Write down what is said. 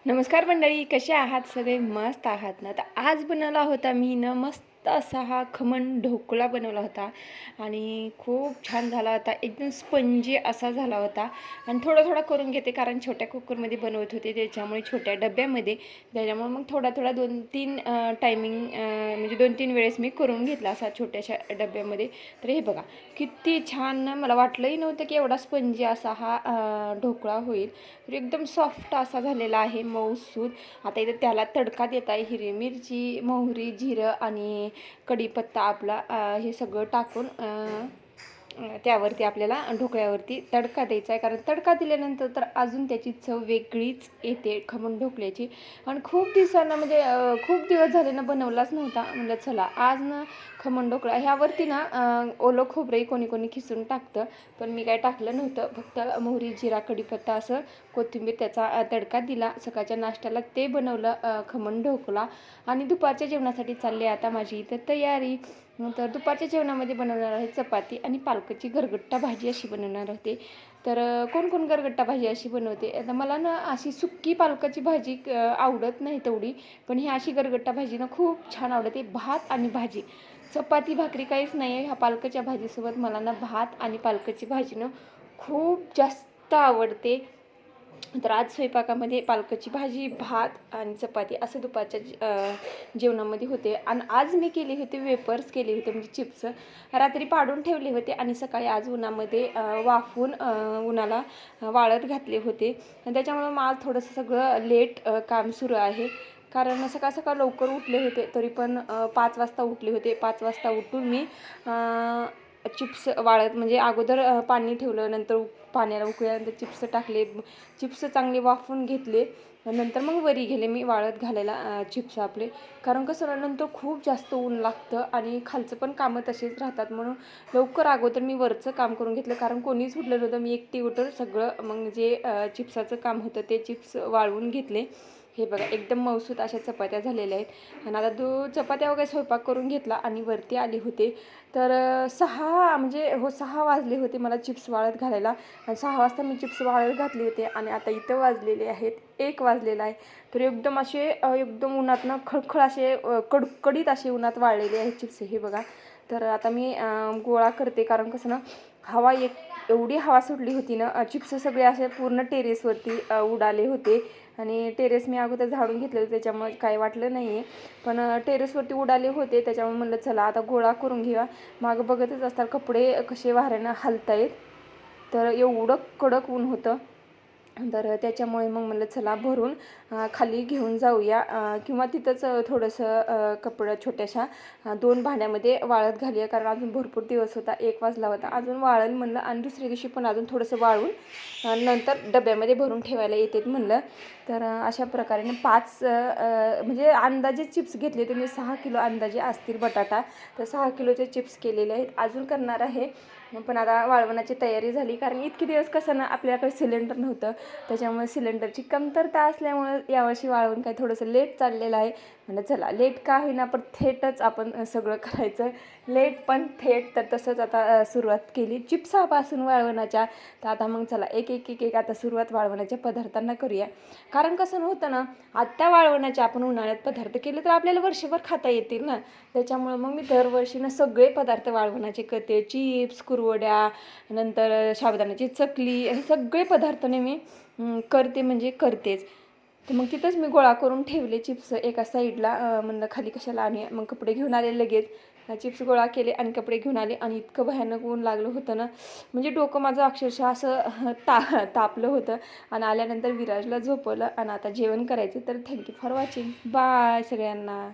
नमस्कार मंडळी, कसे आहात सगळे? मस्त आहात ना? तर आज बनवला होता मी ना मस्त असा हा खमण ढोकळा बनवला होता आणि खूप छान झाला होता. एकदम स्पंजी असा झाला होता आणि थोडा थोडा करून घेते कारण छोट्या कुकरमध्ये बनवत होते, त्याच्यामुळे छोट्या डब्यामध्ये. त्याच्यामुळे मग थोडा थोडा 2-3 टायमिंग म्हणजे 2-3 वेळेस मी करून घेतला असा छोट्याशा डब्यामध्ये. तर हे बघा किती छान ना, मला वाटलंही नव्हतं की एवढा स्पंजी असा हा ढोकळा होईल. तर एकदम सॉफ्ट असा झालेला आहे, मऊसूद. आता इथे त्याला तडका देत आहे. हिरवी मिरची, मोहरी, जिरं आणि कढीपत्ता आपला हे सगळं टाकून त्यावरती आपल्याला ढोकळ्यावरती तडका द्यायचा आहे. कारण तडका दिल्यानंतर तर अजून त्याची चव वेगळीच येते खमण ढोकळ्याची. आणि खूप दिवसांना म्हणजे खूप दिवस झाले ना बनवलाच नव्हता. म्हणलं चला आज ना खमण ढोकळा ह्यावरती ना ओलं खोबरंही कोणी कोणी खिसून टाकतं, पण मी काय टाकलं नव्हतं. फक्त मोहरी, जिरा, कढीपत्ता असं कोथिंबीर त्याचा तडका दिला. सकाळच्या नाश्त्याला ते बनवलं खमण ढोकळा. आणि दुपारच्या जेवणासाठी चालली आता माझी इथं तयारी. तर दुपारच्या जेवणामध्ये बनवणार आहे चपाती आणि पालकाची गरगट्टा भाजी अशी बनवणार होते. तर कोण कोण गरगट्टा भाजी अशी बनवते. आता मला ना अशी सुक्की पालकाची भाजी आवडत नाही तेवढी, पण ही अशी गरगट्टा भाजी ना खूप छान आवडते. भात आणि भाजी, चपाती भाकरी काहीच नाही आहे. ह्या पालकाच्या भाजीसोबत मला ना भात आणि पालकाची भाजी ना खूप जास्त आवडते. तर आज स्वयंपाकामध्ये पालकाची भाजी, भात आणि चपाती असं दुपारच्या जेवणामध्ये होते. आणि आज मी केले होते वेपर्स केले होते, म्हणजे चिप्स रात्री पाडून ठेवले होते आणि सकाळी आज उन्हामध्ये वाफवून उन्हाला वाळत घातले होते. आणि त्याच्यामुळे मग आज थोडंसं सगळं लेट काम सुरू आहे. कारण सकाळ सकाळ लवकर उठले होते, तरी पण 5 वाजता उठले होते. 5 वाजता उठून मी चिप्स वाळत म्हणजे अगोदर पाणी ठेवलं, नंतर पाण्याला उकळल्यानंतर चिप्स टाकले, चिप्स चांगले वाफवून घेतले. नंतर मग वरी गेले मी वाळत घालायला चिप्स आपले. कारण कसं नंतर खूप जास्त ऊन लागतं आणि खालचं पण कामं तसेच राहतात, म्हणून लवकर अगोदर मी वरचं काम करून घेतलं. कारण कोणीच उठलं नव्हतं, मी एकटी उठून सगळं मग जे चिप्साचं काम होतं ते चिप्स वाळवून घेतले. हे बघा एकदम मऊसूत अशा चपात्या झालेल्या आहेत. आणि आता चपात्या वगैरे स्वयंपाक करून घेतला आणि वरती आले होते. तर 6 वाजले होते मला चिप्स वाळत घालायला. आणि 6 वाजता मी चिप्स वाळत घातले होते आणि आता इथं वाजलेले आहेत 1 वाजलेला आहे. तर एकदम असे एकदम उन्हातनं खळखळ असे कडकडीत असे उन्हात वाळलेले आहेत चिप्स. हे बघा. तर आता मी गोळा करते, कारण कसं ना हवा एवढी हवा सुटली होती ना, चिप्स सगळे असे पूर्ण टेरेसवरती उडाले होते. आणि टेरेस मी अगोदर झाडून घेतले होते, त्याच्यामुळे काही वाटलं नाही आहे. पण टेरेसवरती उडाले होते, त्याच्यामुळे म्हणलं चला आता गोळा करून घेऊया. मागं बघतच असतात कपडे कसे वाऱ्यानं हलतायत. तर एवढं कडक ऊन होतं. तर त्याच्यामुळे मग म्हणलं चला भरून खाली घेऊन जाऊया किंवा तिथंच थोडंसं कपडं छोट्याशा 2 भांड्यामध्ये वाळत घालूया. कारण अजून भरपूर दिवस होता, 1 वाजला होता. अजून वाळेल म्हणलं आणि दुसऱ्या दिवशी पण अजून थोडंसं वाळून नंतर डब्यामध्ये भरून ठेवायला येतात म्हणलं. तर अशा प्रकारे 5 म्हणजे अंदाजे चिप्स घेतले तर मी 6 किलो अंदाजे असतील बटाटा. तर 6 किलोचे चिप्स केलेले आहेत, अजून करणार आहे. पण आता वाळवण्याची तयारी झाली, कारण इतके दिवस कसं ना आपल्याकडे सिलेंडर नव्हतं, त्याच्यामुळे सिलेंडरची कमतरता असल्यामुळे यावर्षी वाळवून काय थोडंसं लेट चाललेलं आहे. म्हणजे चला लेट का होईना पण थेटच आपण सगळं करायचं, लेट पण थेट. तर तसंच आता सुरुवात केली चिप्सापासून वाळवण्याच्या. तर आता मग चला एक आता सुरुवात वाळवण्याच्या पदार्थांना करूया. कारण कसं होतं ना, आत्ता वाळवण्याचे आपण उन्हाळ्यात पदार्थ केले तर आपल्याला वर्षभर खाता येतील ना. त्याच्यामुळं मग मी दरवर्षी ना सगळे पदार्थ वाळवण्याचे करते. चिप्स, कुरवड्या, नंतर साबुदाण्याची चकली, हे सगळे पदार्थाने मी करते म्हणजे करतेच. तर मग तिथंच मी गोळा करून ठेवले चिप्स एका साईडला. म्हणलं खाली कशाला आणि मग कपडे घेऊन आले लगेच. चिप्स गोळा केले आणि कपडे घेऊन आले आणि इतकं भयानक ऊन लागलं होतं ना, म्हणजे डोकं माझं अक्षरशः असं तापलं होतं. आणि आल्यानंतर विराजला झोपवलं आणि आता जेवण करायचं. तर थँक्यू फॉर वॉचिंग. बाय सगळ्यांना.